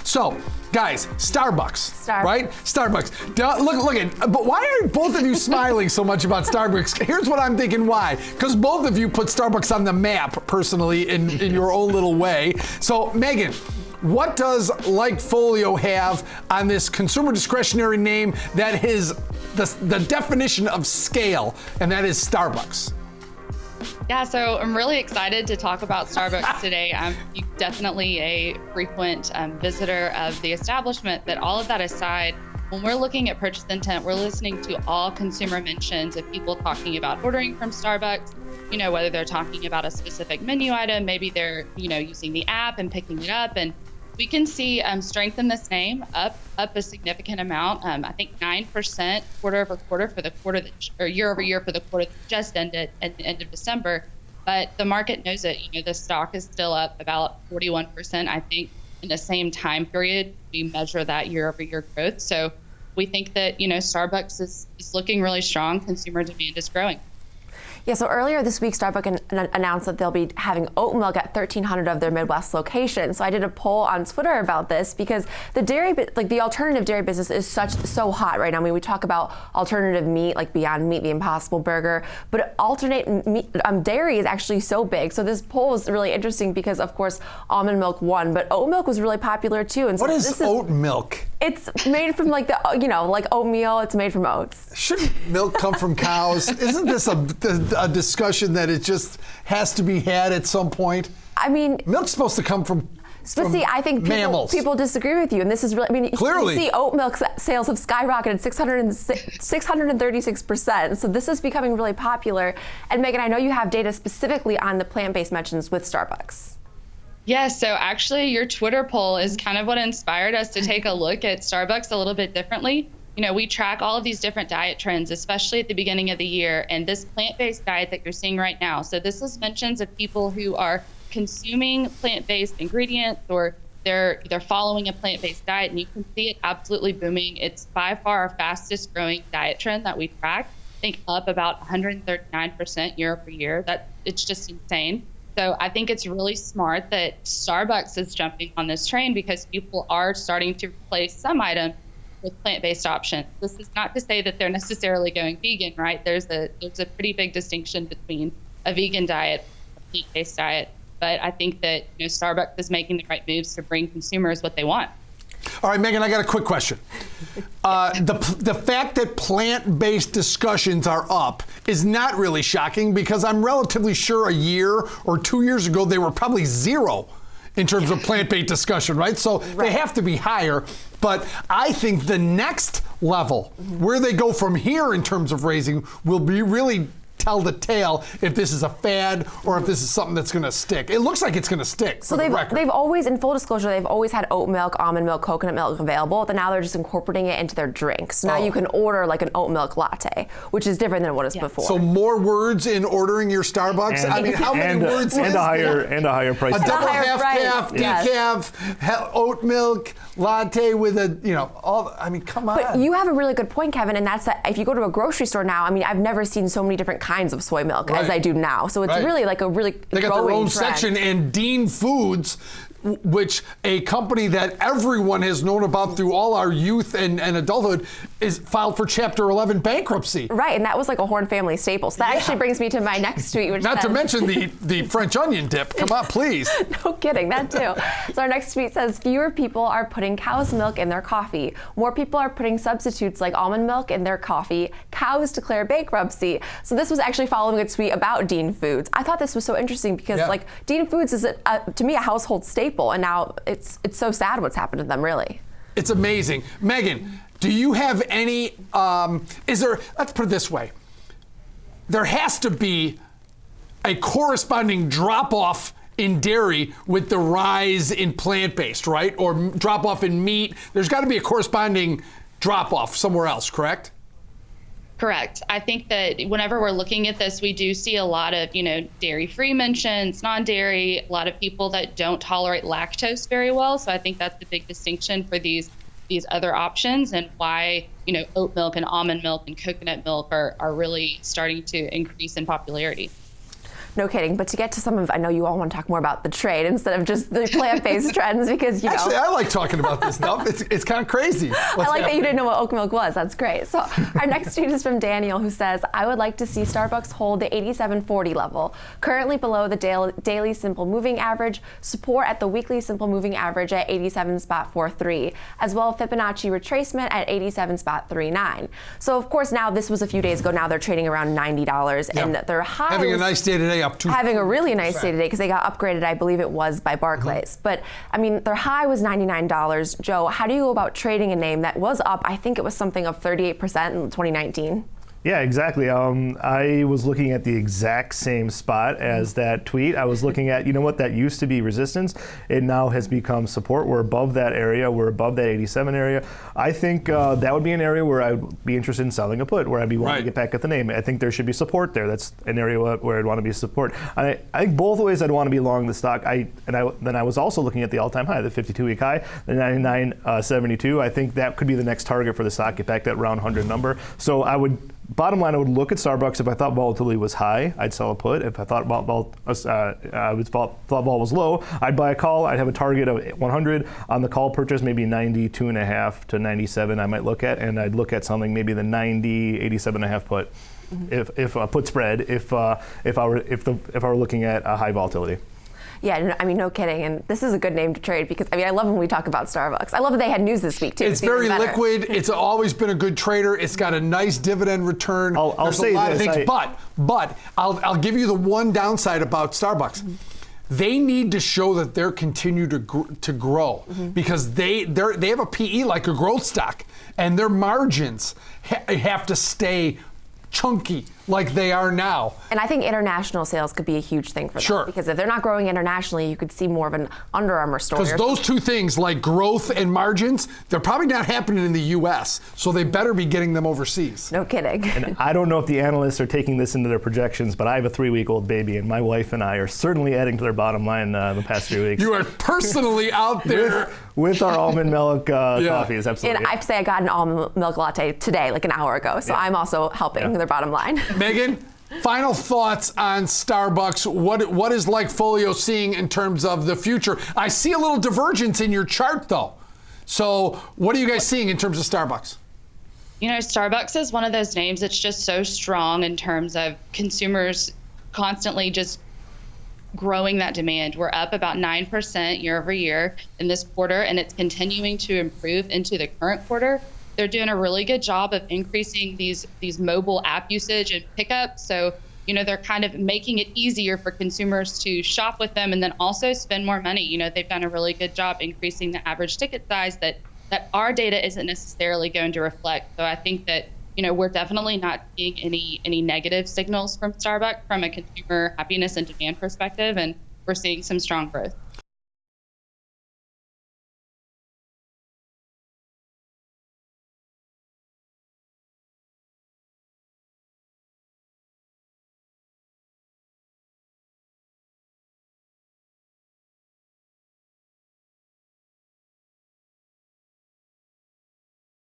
So, guys, Starbucks. Right? Starbucks. Look at, but why are both of you smiling so much about Starbucks? Here's what I'm thinking why. Because both of you put Starbucks on the map, personally, in your own little way. So, Megan, what does LikeFolio have on this consumer discretionary name that is the definition of scale, and that is Starbucks? Yeah, so I'm really excited to talk about Starbucks today. I'm definitely a frequent visitor of the establishment, but all of that aside, when we're looking at purchase intent, we're listening to all consumer mentions of people talking about ordering from Starbucks, whether they're talking about a specific menu item, maybe they're, using the app and picking it up. And we can see strength in this name up a significant amount. I think 9% quarter over quarter for the quarter or year over year for the quarter that just ended at the end of December. But the market knows it. The stock is still up about 41%. I think in the same time period, we measure that year over year growth. So we think that, Starbucks is looking really strong. Consumer demand is growing. Yeah, so earlier this week, Starbucks announced that they'll be having oat milk at 1,300 of their Midwest locations. So I did a poll on Twitter about this because the alternative dairy business is so hot right now. I mean, we talk about alternative meat, like Beyond Meat, the Impossible Burger, but alternate meat, dairy is actually so big. So this poll is really interesting because, of course, almond milk won, but oat milk was really popular too. And so what is oat milk? It's made from like oatmeal. It's made from oats. Shouldn't milk come from cows? Isn't this a discussion that it just has to be had at some point? I mean, milk's supposed to come from I think people disagree with you, and this is really. I mean, clearly, you see oat milk sales have skyrocketed 636%. So this is becoming really popular. And Megan, I know you have data specifically on the plant-based mentions with Starbucks. Yes, so actually your Twitter poll is kind of what inspired us to take a look at Starbucks a little bit differently. We track all of these different diet trends, especially at the beginning of the year, and this plant-based diet that you're seeing right now. So this is mentions of people who are consuming plant-based ingredients or they're following a plant-based diet, and you can see it absolutely booming. It's by far our fastest growing diet trend that we track. I think up about 139% year over year. It's just insane. So I think it's really smart that Starbucks is jumping on this train because people are starting to replace some items with plant-based options. This is not to say that they're necessarily going vegan, right? There's a pretty big distinction between a vegan diet and a plant-based diet. But I think that Starbucks is making the right moves to bring consumers what they want. All right, Megan, I got a quick question. The fact that plant-based discussions are up is not really shocking because I'm relatively sure a year or 2 years ago they were probably zero in terms of plant-based discussion, right? So they have to be higher. But I think the next level, where they go from here in terms of raising, will be really tell the tale if this is a fad or if this is something that's going to stick. It looks like it's going to stick. So they've always, in full disclosure, they've always had oat milk, almond milk, coconut milk available, but now they're just incorporating it into their drinks. So now you can order like an oat milk latte, which is different than what it was before. So more words in ordering your Starbucks? And, I mean, how many words is a higher price. A double half calf, decaf, oat milk, latte with come on. But you have a really good point, Kevin, and that's that if you go to a grocery store now, I mean, I've never seen so many different kinds of soy milk as I do now. So it's really like a really They got their own section, and Dean Foods, which a company that everyone has known about through all our youth and adulthood, is filed for Chapter 11 bankruptcy. Right, and that was like a Horn family staple. So that actually brings me to my next tweet, which Not to mention the French onion dip. Come on, please. No kidding, that too. So our next tweet says, fewer people are putting cow's milk in their coffee. More people are putting substitutes like almond milk in their coffee. Cows declare bankruptcy. So this was actually following a tweet about Dean Foods. I thought this was so interesting because Dean Foods is, to me, a household staple. And now it's so sad what's happened to them, really. It's amazing. Megan, do you have any, let's put it this way. There has to be a corresponding drop-off in dairy with the rise in plant-based, right? Or drop-off in meat. There's got to be a corresponding drop-off somewhere else, correct? Correct. I think that whenever we're looking at this, we do see a lot of, dairy-free mentions, non-dairy, a lot of people that don't tolerate lactose very well. So I think that's the big distinction for these other options and why, oat milk and almond milk and coconut milk are really starting to increase in popularity. No kidding. But to get to some of, I know you all want to talk more about the trade instead of just the plant-based trends because, you know. Actually, I like talking about this stuff. It's kind of crazy. I like that you didn't know what oat milk was. That's great. So our next tweet is from Daniel, who says, I would like to see Starbucks hold the 87.40 level, currently below the daily simple moving average, support at the weekly simple moving average at 87.43, as well as Fibonacci retracement at 87.39. So of course now this was a few days ago. Now they're trading around $90, and their high having a nice day today, up 2%. Having a really nice day today because they got upgraded, I believe it was, by Barclays. But I mean, their high was $99. Joe, how do you go about trading a name that was up? I think it was something of 38% in 2019. Yeah, exactly. I was looking at the exact same spot as that tweet. I was looking at, you know what, that used to be resistance. It now has become support. We're above that area. We're above that 87 area. I think that would be an area where I would be interested in selling a put, where I'd be wanting to get back at the name. I think there should be support there. That's an area where I'd want to be support. I think both ways I'd want to be long the stock. Then I was also looking at the all-time high, the 52-week high, the 99.72. I think that could be the next target for the stock, get back that round 100 number. So bottom line, I would look at Starbucks. If I thought volatility was high, I'd sell a put. If I thought vol was low, I'd buy a call. I'd have a target of 100 on the call purchase, maybe 92.5 to 97. I might look at, and I'd look at something maybe the 90, 87.5 put, if a put spread. If I were looking at a high volatility. Yeah, I mean, no kidding. And this is a good name to trade because, I mean, I love when we talk about Starbucks. I love that they had news this week, too. It's very liquid. It's always been a good trader. It's got a nice dividend return. I'll say a lot of this, things. But I'll give you the one downside about Starbucks. They need to show that they're continue to grow because they have a PE like a growth stock, and their margins have to stay chunky like they are now. And I think international sales could be a huge thing for them. Because if they're not growing internationally, you could see more of an Under Armour story. Because those two things, like growth and margins, they're probably not happening in the U.S., so they better be getting them overseas. No kidding. And I don't know if the analysts are taking this into their projections, but I have a 3-week-old baby, and my wife and I are certainly adding to their bottom line the past 3 weeks. You are personally out there. With our almond milk coffees, absolutely. And I have to say I got an almond milk latte today, like an hour ago, so I'm also helping their bottom line. Megan, final thoughts on Starbucks. What is LikeFolio seeing in terms of the future? I see a little divergence in your chart, though. So what are you guys seeing in terms of Starbucks? You know, Starbucks is one of those names that's just so strong in terms of consumers constantly just growing that demand. We're up about 9% year over year in this quarter, and it's continuing to improve into the current quarter. They're doing a really good job of increasing these mobile app usage and pickup. So, you know, they're kind of making it easier for consumers to shop with them and then also spend more money. You know, they've done a really good job increasing the average ticket size that our data isn't necessarily going to reflect. So I think that, you know, we're definitely not seeing any negative signals from Starbucks from a consumer happiness and demand perspective, and we're seeing some strong growth.